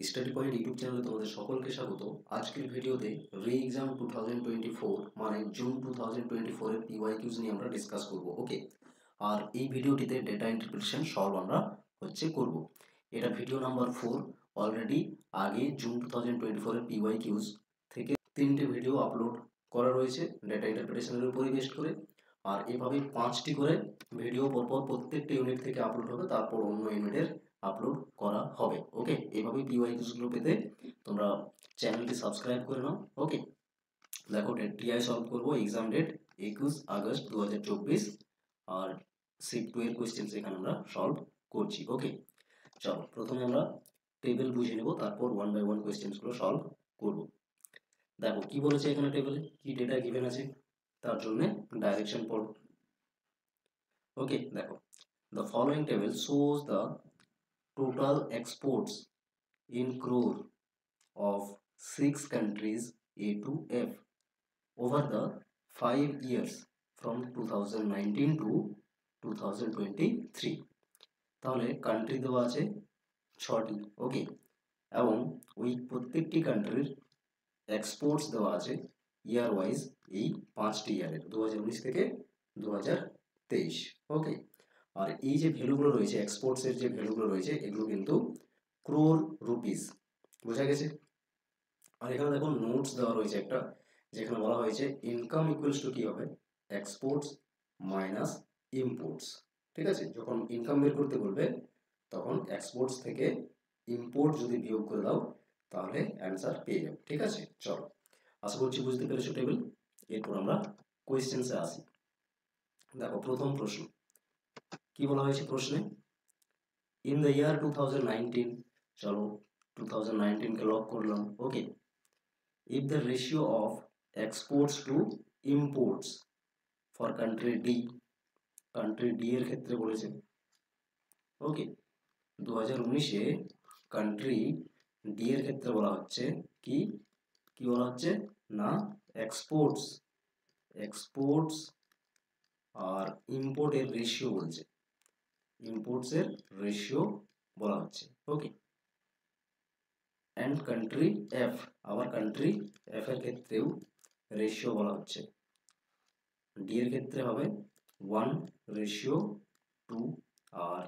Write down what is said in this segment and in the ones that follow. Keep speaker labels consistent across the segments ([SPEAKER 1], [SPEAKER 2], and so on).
[SPEAKER 1] Study point YouTube চ্যানেলে তোমাদের সকলকে স্বাগত। আজকের ভিডিওতে রি এক্সাম 2024 মানে জুন 2024 এর পিওয়াইকিউজ নিয়ে আমরা ডিসকাস করব। ওকে, আর এই ভিডিওটিতে ডেটা ইন্টারপ্রিটেশন সলভ আমরা করব। এটা ভিডিও নাম্বার 4। অলরেডি আগে জুন 2024 এর পিওয়াইকিউজ থেকে 3টে ভিডিও আপলোড করা রয়েছে ডেটা ইন্টারপ্রিটেশনের উপরে বেস্ট করে, আর এভাবে 5টি করে ভিডিও পরপর প্রত্যেকটা ইউনিট থেকে আপলোড হবে, তারপর অন্য ইউনিটের আপলোড করা হবে। ওকে, এভাবে পিওয়াইকিউজগুলো পেতে তোমরা চ্যানেলটি সাবস্ক্রাইব করে নাও। ওকে, দেখো টিআই সলভ করবো। এক্সাম ডেট 21 আগস্ট 2024, আর শিট 2 এর কোয়েশ্চেন্স এখানে আমরা সলভ করছি। ওকে, চলো প্রথমে আমরা টেবিল বুঝে নেব, তারপর 1 বাই 1 কোয়েশ্চেন্সগুলো সলভ করব। দেখো কি বলেছে এখানে, টেবিলে কি ডেটা গিভেন আছে তার জন্য ডাইরেকশন পড়ো। ওকে, দেখো the following table shows the total exports in crore of 6 countries A to F over the 5 years from 2019 to 2023। তাহলে কান্ট্রি দেওয়া আছে 6টি। ওকে, এবং ওই প্রত্যেকটি কান্ট্রির এক্সপোর্টস দেওয়া আছে ইয়ার ওয়াইজ, এই 5টি ইয়ারের 2019 থেকে 2023। ওকে, আর এই যে ভ্যালুগুলো রয়েছে, এক্সপোর্টসের যে ভ্যালুগুলো রয়েছে, এগুলো কিন্তু ক্রোর রুপিস, বোঝা গেছে। আর এখানে দেখো নোটস দেওয়া রয়েছে একটা, যেখানে বলা হয়েছে ইনকাম ইকুয়ালস টু কি হবে, এক্সপোর্টস মাইনাস ইম্পোর্টস। ঠিক আছে, যখন ইনকাম বের করতে বলবে তখন এক্সপোর্টস থেকে ইম্পোর্ট যদি বিয়োগ করে দাও তাহলে অ্যান্সার পেয়ে যাবে। ঠিক আছে, চলো আশা করছি বুঝতে পেরেছো টেবিল। এরপর আমরা কোয়েশ্চেন্সে আসি। দেখো প্রথম প্রশ্ন কি বলা হয়েছে প্রশ্নে, ইন দ্য ইয়ার 2019, চলো 2019 কে লক করলাম। ওকে, if the ratio of exports to imports for country D, country D এর ক্ষেত্রে বলেছে। ওকে, 2019-এ কান্ট্রি ডি এর ক্ষেত্রে বলা হচ্ছে কি কি বলা হচ্ছে না, এক্সপোর্টস আর ইম্পোর্টের রেশিও বলছে, ইম্পোর্টসের রেশিও বলা হচ্ছে। ওকে, অ্যান্ড কান্ট্রি এফ, আবার কান্ট্রি এফ এর ক্ষেত্রেও রেশিও বলা হচ্ছে। ডি এর ক্ষেত্রে হবে 1:2, আর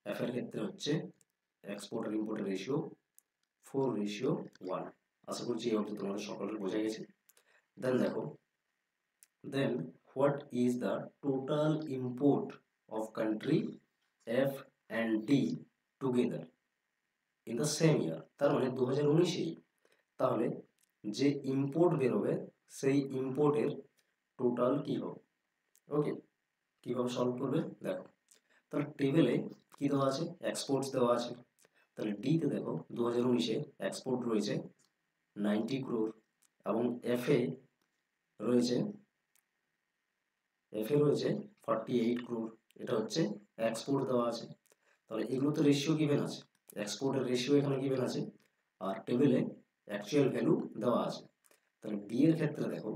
[SPEAKER 1] এফ এর ক্ষেত্রে হচ্ছে এক্সপোর্ট আর ইম্পোর্টের রেশিও 4:1। আশা করছি এই অবধি তোমাদের সকলের বোঝা গেছে। দেন দেখো, then what is the total import of country F and D together in the same year. তার মানে 2019-এই তাহলে যে ইম্পোর্ট বেরোবে সেই ইম্পোর্টের টোটাল কি হবে। ওকে, কীভাবে সলভ করবে দেখো, তাহলে টেবিলে কী দেওয়া আছে, এক্সপোর্টস দেওয়া আছে। তাহলে ডিতে দেখো 2019-এ এক্সপোর্ট রয়েছে 90 ক্রোর, এবং এফে রয়েছে 48 ক্রোর। এটা হচ্ছে এক্সপোর্ট দেওয়া আছে। তাহলে এগুলো তো রেশিও গিভেন আছে, এক্সপোর্টের রেশিও এখানে গিভেন আছে, আর টেবিলে অ্যাকচুয়াল ভ্যালু দেওয়া আছে। তাহলে ডি এর ক্ষেত্রে দেখো,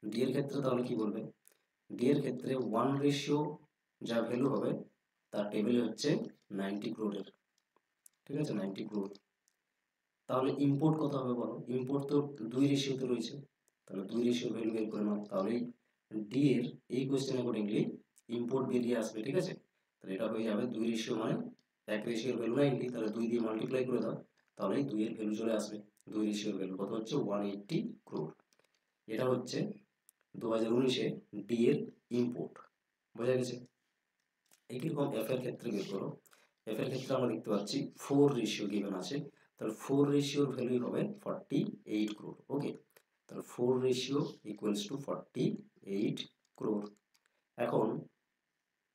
[SPEAKER 1] ডি এর ক্ষেত্রে তাহলে কি বলবে, ডি এর ক্ষেত্রে 1:, যা ভ্যালু হবে তার টেবিলে হচ্ছে 90 ক্রোরের। ঠিক আছে, 90 ক্রোর। তাহলে ইম্পোর্ট কত হবে বলো, ইম্পোর্ট তো 2:তে রয়েছে, তাহলে 2:, ভ্যালু বের করে নাও। তাহলে ডি এর এই কোয়েশ্চেন অ্যাকর্ডিংলি ইম্পোর্ট বেরিয়ে আসবে। ঠিক আছে, তাহলে এটা হয়ে যাবে 2:, মানে 1:, ভ্যালু 90, তাহলে 2 দিয়ে মাল্টিপ্লাই করে দাও, তাহলে 2 এর ভ্যালু চলে আসবে। 2:, ভ্যালু কত হচ্ছে 180 ক্রোর। এটা হচ্ছে 2019-এ ডি এর ইম্পোর্ট, বোঝা গেছে। একইরকম এফ এর ক্ষেত্রে বের করো। এফ এর ক্ষেত্রে আমরা দেখতে পাচ্ছি 4:, গিভেন আছে, তাহলে 4:, ভ্যালু হবে 48 ক্রোর। ওকে, তাহলে 4:, ইকুয়ালস টু 48 ক্রোর। এখন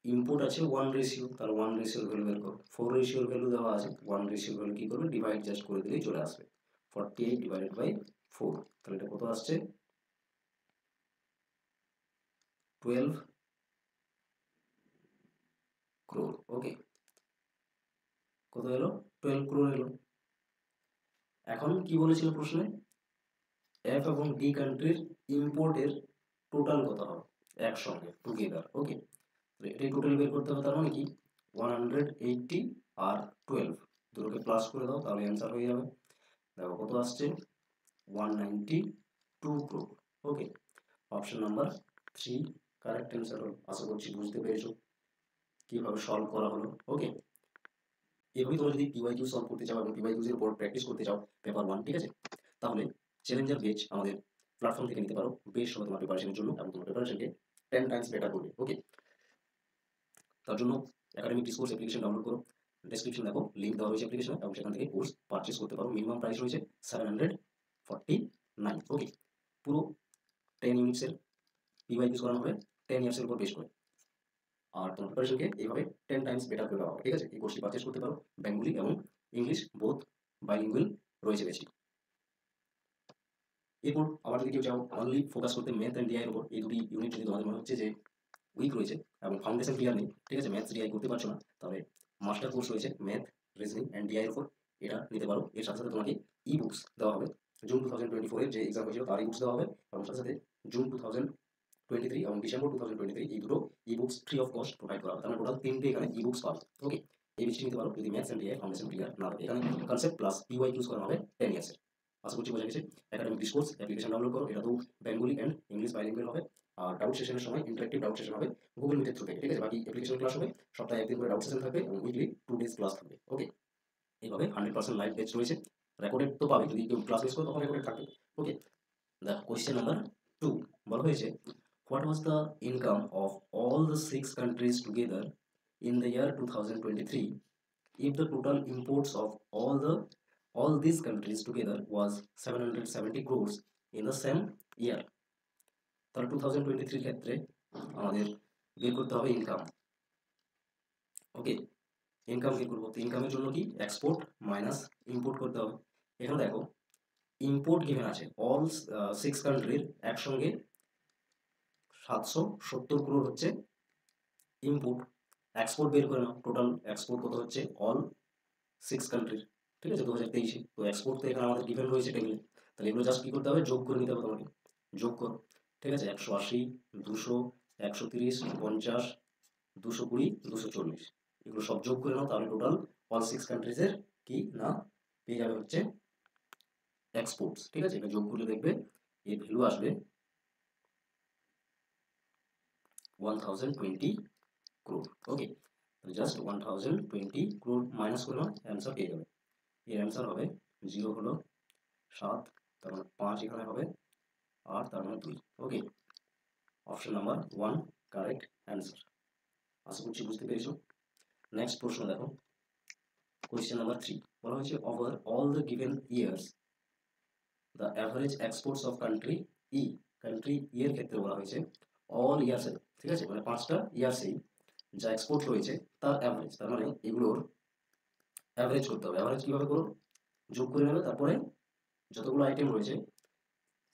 [SPEAKER 1] ইম্পোর্ট আছে 1:, তাহলে 1:, ভ্যালু বের করো। 4:, ভ্যালু দেওয়া আছে, 1:, ভ্যালু কি করবে, ডিভাইড জাস্ট করে দিলেই চলে আসবে। 48 ডিভাইডেড বাই 4, তাহলে এটা কত আসছে 12 ক্রোর। ওকে, কত এলো, 12 ক্রোর এলো। এখন কি বলেছিল প্রশ্নে, এফ এবং ডি কান্ট্রির ইম্পোর্টের টোটাল কত হবে একসঙ্গে টুগেদার। ওকে, এটাই টোটাল বের করতে হবে। তার মানে কি 180 আর 12 দুটোকে প্লাস করে দাও, তাহলে অ্যান্সার হয়ে যাবে। দেখো কত আসছে, 192 crore। ওকে, অপশন নাম্বার 3 কারেক্ট অ্যান্সার হলো। আশা করছি বুঝতে পেরেছো কীভাবে সলভ করা হলো। ওকে, এভাবেই তোমরা যদি পিওয়াইকিউ সলভ করতে চাও এবং পিওয়াইকিউজ এর উপর প্র্যাকটিস করতে চাও পেপার 1, ঠিক আছে, তাহলে চ্যালেঞ্জার বেচ আমাদের প্ল্যাটফর্ম থেকে নিতে পারো। বেশ হবে তোমার প্রিপারেশনের জন্য এবং তোমার প্রিপারেশনকে 10 টাইমস বেটার করবে। ওকে, তার জন্য একাডেমিক ডিসকোর্স অ্যাপ্লিকেশন ডাউনলোড করো। ডেসক্রিপশন দেখো, লিঙ্ক দেওয়া রয়েছে অ্যাপ্লিকেশনে, এবং সেখান থেকে কোর্স পারচেস করতে পারো। মিনিমাম প্রাইস রয়েছে 749। ওকে, পুরো 10 ইউনিটসের পিওয়াইকিউজ করানো হবে 10 ইয়ার্সের উপর বেশ করে। আর তোমার প্রিপারেশনকে এইভাবে 10 টাইমস বেটার করে দেওয়া হবে। ঠিক আছে, এই কোর্সটি পারচেস করতে পারো। বেঙ্গলি এবং ইংলিশ বোথ বাইলিঙ্গুয়াল রয়েছে বেশি। এরপর আবার যদি কেউ চাও অনলি ফোকাস করতে ম্যাথ অ্যান্ড ডিআই এর উপর, এই দুটি ইউনিট যদি তোমাদের মনে হচ্ছে যে উইক রয়েছে এবং ফাউন্ডেশন ক্লিয়ার নেই, ঠিক আছে, ম্যাথস ডিআই করতে পারছো না, তাহলে মাস্টার কোর্স রয়েছে ম্যাথ, রিজনিং অ্যান্ড ডিআই এর উপর, এটা নিতে পারো। এর সাথে সাথে তোমাকে ই বুকস দেওয়া হবে। জুন 2024 এর যে এক্সাম হয়েছিল তার ই বুকস দেওয়া হবে, এবং সাথে সাথে জুন 2023 এবং ডিসেম্বর 2023 এই দুটো ই books free of cost provide করা হবে। তাহলে টোটাল 3টে এখানে ই বুকস পাবে। ওকে, এই বিষয়টি নিতে পারো যদি maths and DI foundation clear না থাকে। এখানে কনসেপ্ট প্লাস পিওয়াই ইউজ করা হবে 10 ইয়ার্সের। আশা করছি বোঝা গেছে। একাডেমিক ডিসকোর্স অ্যাপ্লিকেশন ডাউনলোড করো, এটা তো বেঙ্গলি অ্যান্ড ইংলিশ বাইলিঙ্গুয়াল হবে। আর ডাউট সেশনের সময় ইন্টারেক্টিভ ডাউট সেশন হবে গুগল মিটের থ্রু থেকে। ঠিক আছে, বাকি অ্যাপ্লিকেশন ক্লাস হবে, সপ্তাহে একদিন করে ডাউট সেশন থাকবে এবং উইকলি 2 ডেজ ক্লাস থাকবে। ওকে, এইভাবে 100% লাইভ ব্যাচ রয়েছে। রেকর্ডেড তো পাবে, যদি কেউ ক্লাস মিস করে তখন রেকর্ডেড থাকবে। ওকে, দ্য কোয়েশ্চেন নাম্বার 2 বলা হয়েছে, what was the income of all the 6 countries together in the year 2023 if the total imports of all these countries together was 770 crores in the same year। তাহলে 2023 ক্ষেত্রে আমাদের বের করতে হবে income. ওকে, income বের করবো, তো ইনকামের জন্য কি এক্সপোর্ট মাইনাস ইম্পোর্ট করতে হবে। এখানে দেখো ইম্পোর্ট গিভেন আছে অল 6 কান্ট্রির একসঙ্গে 770 ক্রোর হচ্ছে ইম্পোর্ট। এক্সপোর্ট বের করে নাও, টোটাল এক্সপোর্ট কত হচ্ছে অল 6 কান্ট্রির, ঠিক আছে, 2023। তো এক্সপোর্ট তো এখানে আমাদের গিভেন রয়েছে টেবিলে, তাহলে এগুলো জাস্ট কী করতে হবে, যোগ করে নিতে হবে তোমাকে। যোগ করো, ঠিক আছে, 180, 200, 130, 50, 220, 240, এগুলো সব যোগ করে নাও। তাহলে টোটাল অল 6 কান্ট্রিজের কি না পেয়ে যাবে হচ্ছে এক্সপোর্টস। ঠিক আছে, এটা যোগ করলে দেখবে এর ভ্যালু আসবে 1020 crore। ওকে, জাস্ট 1020 crore মাইনাস করে নাও, অ্যান্সার পেয়ে যাবে। এর অ্যান্সার হবে 0 হলো 7, তার মানে 5 এখানে হবে, আর তার মানে 2। ওকে, অপশন নাম্বার 1 কারেক্ট অ্যান্সার। আশা করছি বুঝতে পেরেছো। নেক্সট প্রশ্ন দেখো, কোয়েশ্চেন নাম্বার 3 বলা হয়েছে, over all the given years the average exports of country E. Country E এর ক্ষেত্রে বলা হয়েছে অল ইয়ার্সে, ঠিক আছে, মানে 5টা ইয়ার্সেই যা এক্সপোর্ট রয়েছে তার অ্যাভারেজ, তার মানে এগুলোর অ্যাভারেজ করতে হবে। অ্যাভারেজ কীভাবে করো, যোগ করে নেবে, তারপরে যতগুলো আইটেম রয়েছে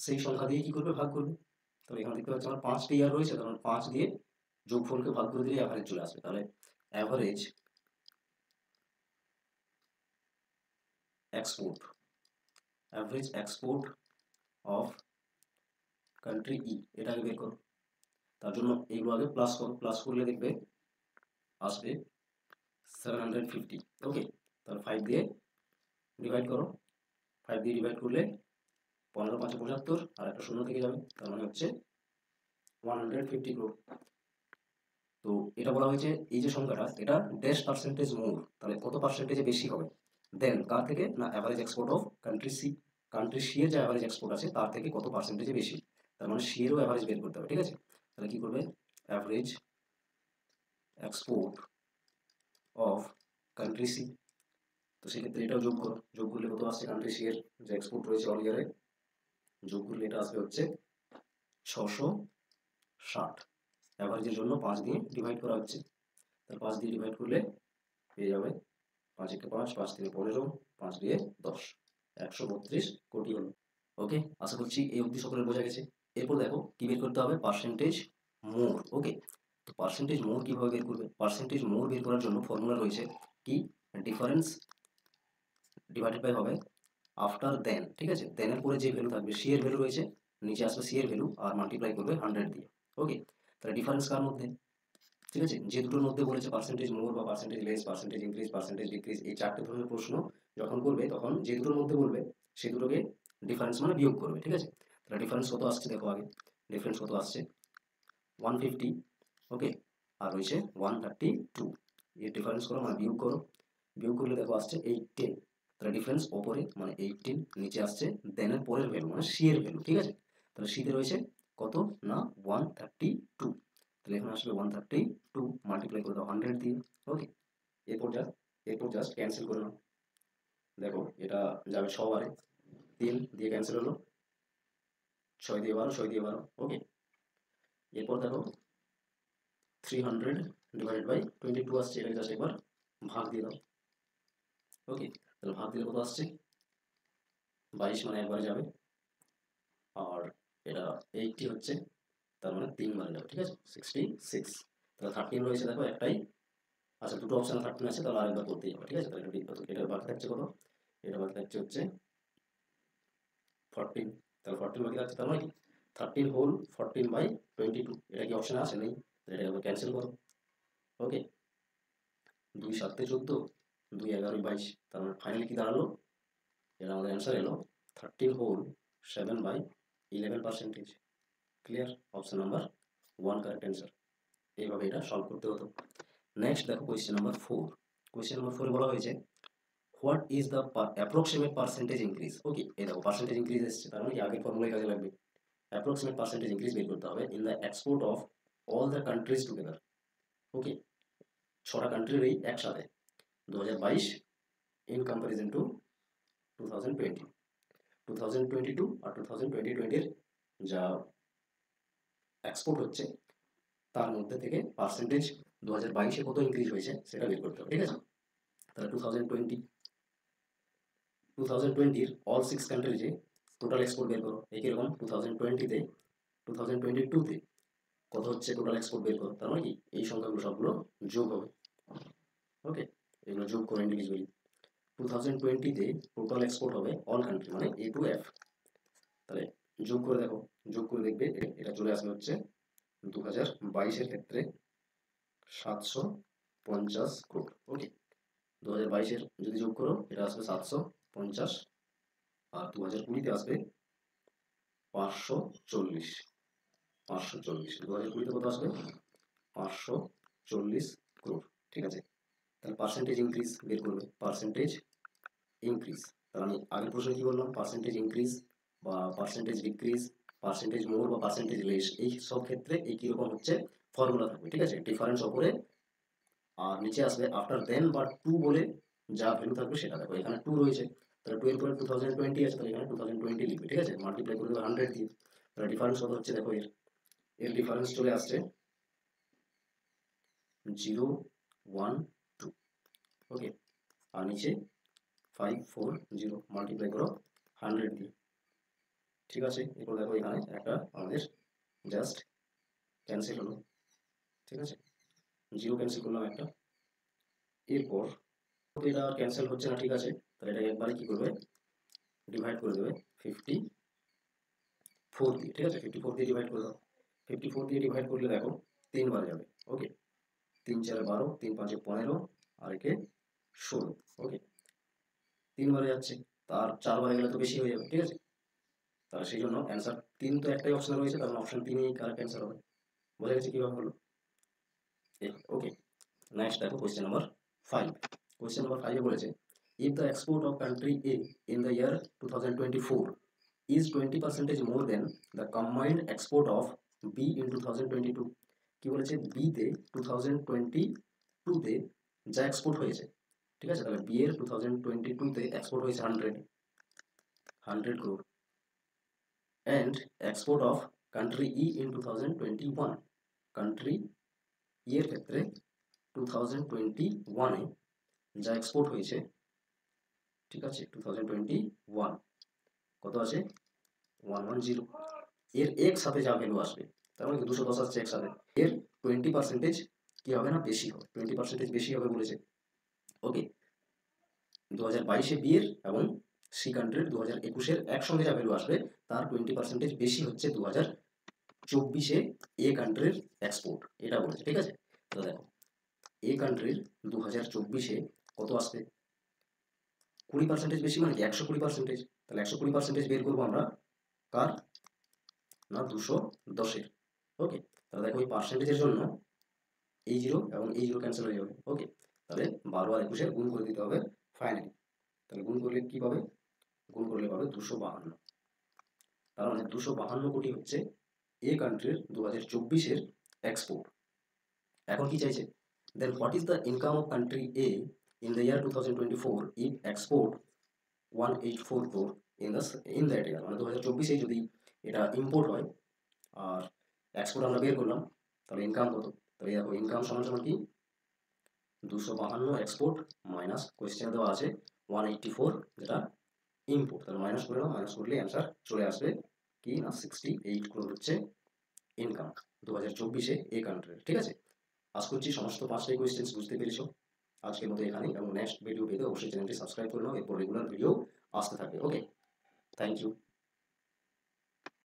[SPEAKER 1] সেই সংখ্যা দিয়ে কী করবে, ভাগ করবে। তাহলে এখানে দেখতে পাচ্ছি আমার 5টি ইয়ার রয়েছে, তখন 5 দিয়ে যোগফলকে ভাগ করে দিলে অ্যাভারেজ চলে আসবে। তাহলে average export, average export of country E, এটা আগে বের করো। তার জন্য এইগুলো আগে প্লাস করো, প্লাস করলে দেখবে আসবে 750। ওকে, তাহলে 5 দিয়ে ডিভাইড করো, 5 দিয়ে ডিভাইড করলে 15 5 75, আর একটা শূন্য থেকে যাবে, তার মানে হচ্ছে 150 crore। তো এটা বলা হয়েছে এই যে সংখ্যাটা, এটা ড্যাশ পার্সেন্টেজ মোর, তাহলে কত পার্সেন্টেজে বেশি হবে দেন কার থেকে, না average export of country C. Country C এর যে অ্যাভারেজ এক্সপোর্ট আছে তার থেকে কত পার্সেন্টেজে বেশি, তার মানে সি এরও অ্যাভারেজ বের করতে হবে। ঠিক আছে, তাহলে কি করবে, average export of country C, তো সেক্ষেত্রে এটাও যোগ করো, যোগ করলে কত আসছে, কান্ট্রি সি এর যে এক্সপোর্ট রয়েছে অল ইয়ারে, যোগ করলে এটা আসবে হচ্ছে 660। অ্যাভারেজের জন্য 5 দিয়ে ডিভাইড করা হচ্ছে, তাহলে 5 দিয়ে ডিভাইড করলে পেয়ে যাবে 5 1 5, 5 3 15, 5 দিয়ে 10, 132 কোটি হলো। ওকে, আশা করছি এই অবধি সকলের বোঝা গেছে। এরপর দেখো কি বের করতে হবে, পার্সেন্টেজ মোর। ওকে, তো পার্সেন্টেজ মোর কীভাবে বের করবে, পার্সেন্টেজ মোর বের করার জন্য ফর্মুলা রয়েছে কি, ডিফারেন্স ডিভাইডেড বাই হবে আফটার দেন। ঠিক আছে, দেনের পরে যে ভ্যালু থাকবে, সি এর ভ্যালু রয়েছে, নিচে আসবে সি এর ভ্যালু আর মাল্টিপ্লাই করবে 100 দিয়ে। ওকে, তাহলে ডিফারেন্স কার মধ্যে, ঠিক আছে, যে দুটোর মধ্যে বলেছে পার্সেন্টেজ মোর বা percentage less, percentage increase, percentage decrease, এই চারটে ধরনের প্রশ্ন যখন করবে তখন যে দুটোর মধ্যে বলবে সেই দুটোকে ডিফারেন্স মানে বিয়োগ করবে। ঠিক আছে, তাহলে ডিফারেন্স কত আসছে দেখো আগে, ডিফারেন্স কত আসছে 150, ওকে, আর রয়েছে 132, এর ডিফারেন্স করো মানে বিয়োগ করো, বিয়োগ করলে দেখো আসছে 18, তাহলে ডিফারেন্স ওপরে মানে 18, নিচে আসছে দেনের পরের ভ্যালু মানে সি এর ভ্যালু। ঠিক আছে, তাহলে সিতে রয়েছে কত না 132, তাহলে এখানে আসলে 132 মাল্টিপ্লাই করে দাও 100 দিয়ে, ওকে। এরপর জাস্ট ক্যান্সেল করে নাও, দেখো এটা যাবে 6 বারে, 3 দিয়ে ক্যান্সেল হলো, 6 দিয়ে 12, 6 দিয়ে 12, ওকে। এরপর দেখো 300 ডিভাইডেড বাই 22 আসছে, এটাকে জাস্ট একবার ভাগ দিয়ে দাও, ওকে। তাহলে ভাগ দিলে কত আসছে 22, মানে একবারে যাবে, আর এটা 80 হচ্ছে, তার মানে 3 বারে যাবে। ঠিক আছে, 66, তাহলে 13 রয়েছে দেখো একটাই, আচ্ছা দুটো অপশন 13 আছে, তাহলে আরেকবার করতেই হবে। ঠিক আছে, তাহলে এটা বাকি থাকছে কত, এটা বাকি থাকছে হচ্ছে 14, তাহলে 14 বাকি থাকছে, তার মানে কি 13 হোল 14 বাই 22, এটা কি অপশন আছে নেই, এটা একবার ক্যান্সেল করো, ওকে। 2 7 14, 2 11 22, তার মানে ফাইনালি কি দাঁড়ালো, এটা আমাদের অ্যান্সার এলো 13 whole 7 by 11%। Clear, option number 1 correct answer. এইভাবে এটা সলভ করতে হতো। নেক্সট দেখো কোয়েশ্চেন নাম্বার 4, কোয়েশ্চেন নাম্বার 4 বলা হয়েছে what is the approximate percentage increase, okay. এই দেখো পার্সেন্টেজ ইনক্রিজ এসছে, তার মানে কি আগের ফর্মুলাই কাজে লাগবে, অ্যাপ্রক্সিমেট পার্সেন্টেজ ইনক্রিজ বের করতে হবে in the export of all the countries together, okay. 6টা কান্ট্রির এই একসাথে 2022 ইন কম্পারিজন টু 2020, 2022 আর 2020 এর যা এক্সপোর্ট হচ্ছে তার মধ্যে থেকে পার্সেন্টেজ 2022-এ কত ইনক্রিজ হয়েছে সেটা বের করতে হবে। ঠিক আছে, তাহলে 2020-এর অল 6 কান্ট্রিজে টোটাল এক্সপোর্ট বের করো, একই রকম 2020-তে 2022-তে কত হচ্ছে টোটাল এক্সপোর্ট বের করো, তার মানে কি এই সংখ্যাগুলো সবগুলো যোগ হবে, ওকে। এগুলো যোগ করে ইন্ডিভিজুয়ালি 2020-তে টোটাল এক্সপোর্ট হবে অল কান্ট্রি মানে এ টু এফ, তাহলে যোগ করে দেখো, যোগ করে দেখবে এটা চলে আসবে হচ্ছে 2022-এর ক্ষেত্রে 750 crore, ওকে। 2022-এর যদি যোগ করো এটা আসবে 750, আর 2020-তে আসবে 540, 2020-তে কত আসবে 540 crore। ঠিক আছে, তাহলে পার্সেন্টেজ ইনক্রিজ বের করবে, পার্সেন্টেজ ইনক্রিজ, তাহলে আমি আগের প্রশ্নে কি বললাম, পার্সেন্টেজ ইনক্রিজ বা পার্সেন্টেজ ডিক্রিজ, পার্সেন্টেজ মোর বা পার্সেন্টেজ লেস, এই সব ক্ষেত্রে এই কিরকম হচ্ছে ফর্মুলা থাকবে। ঠিক আছে, ডিফারেন্স ওপরে আর নিচে আসবে আফটার দেন বা টু বলে যা ভ্যালু থাকবে সেটা দেখো, এখানে 2 রয়েছে, তাহলে 2 এর পরে 2020 আছে, তাহলে এখানে 2020 লিখবে। ঠিক আছে, মাল্টিপ্লাই করে দেবে 100 দিয়ে, তাহলে ডিফারেন্স কত হচ্ছে দেখো, এর ডিফারেন্স চলে আসছে 012, ওকে, আর নিচে 540 মাল্টিপ্লাই করো 100 দিয়ে। ঠিক আছে, এরপর দেখো এখানে একটা আমাদের জাস্ট ক্যান্সেল হলো, ঠিক আছে, 0 ক্যান্সেল করলাম একটা, এরপর এটা আর ক্যান্সেল হচ্ছে না। ঠিক আছে, তাহলে এটা একবারে কি করবে, ডিভাইড করে দেবে 54 দিয়ে। ঠিক আছে, 54 দিয়ে ডিভাইড করে দাও, 54 দিয়ে ডিভাইড করলে দেখো 3 বার যাবে, ওকে। 3 4 12, 3 5 15, আর একে 16, ওকে। 3 বারে যাচ্ছে, তার 4 বারে গেলে তো বেশি হয়ে যাবে। ঠিক আছে, তাহলে সেই জন্য অ্যান্সার 3 তো একটাই অপশন রয়েছে, তার অপশন 3ই কারেক্ট অ্যান্সার হবে। বোঝা গেছে কিভাবে হলো, ওকে। নেক্সট দেখো কোয়েশ্চেন নাম্বার 5, কোয়েশ্চেন নাম্বার 5 এ বলেছে if the export of country A in the year 2024 is 20% more than the combined export of B in 2022, কি বলেছে বি তে 2022-তে যা এক্সপোর্ট হয়েছে, ঠিক আছে, তাহলে বি এর 2022-তে এক্সপোর্ট হয়েছে 100 crore and export of country E in 2021, country E এর ক্ষেত্রে 2021-এ যা এক্সপোর্ট হয়েছে, ঠিক আছে, 2021 কত আছে 110, এর একসাথে যা ভ্যালু আসবে, তার মানে 210 আসছে একসাথে, এর 20% কি হবে না বেশি হবে, 20% বেশি হবে বলেছে, ওকে। 2022-এ বি এর এবং সি কান্ট্রির 2021-এর একসঙ্গে যা ভ্যালু আসবে তার 20% বেশি হচ্ছে 2024-এ এ কান্ট্রির এক্সপোর্ট, এটা বলেছে। ঠিক আছে, তো দেখো এই কান্ট্রির 2024-এ কত আসবে, 20% বেশি মানে কি 120%। তাহলে 120% বের করবো আমরা কার, না 210-এর। ওকে, তাহলে দেখো এই পার্সেন্টেজের জন্য এই জিরো এবং এই জিরো ক্যান্সেল হয়ে যাবে। ওকে, তাহলে 12 আর 21-এর গুণ করে দিতে হবে ফাইনালি। তাহলে গুণ করলে কি পাবে, গুণ করলে পাবে 252। তার মানে 252 কোটি হচ্ছে এই কান্ট্রির 2024-এর এক্সপোর্ট। এখন কি চাইছে, then what is the income of country A in the year 2024 if export 1844 crore in that year, মানে 2024-এ যদি এটা ইম্পোর্ট হয় আর এক্সপোর্ট আমরা বের করলাম, তাহলে ইনকাম কত। তাহলে দেখো ইনকাম সমান সমান কি 252 এক্সপোর্ট মাইনাস কোয়েশ্চেনে দেওয়া আছে 184 যেটা ইম্পোর্ট, তাহলে মাইনাস করে নাও, মাইনাস করলে অ্যান্সার চলে আসবে কি না 68 crore হচ্ছে ইনকাম 2024-এ এই কান্ট্রির। ঠিক আছে, আশা করছি সমস্ত 5টাই কোয়েশ্চেন্স বুঝতে পেরেছো। আজকের মতো এখানেই, এবং নেক্সট ভিডিও পেতে অবশ্যই চ্যানেলটি সাবস্ক্রাইব করে নাও, এরপর রেগুলার ভিডিও আসতে থাকবে। ওকে, থ্যাংক ইউ।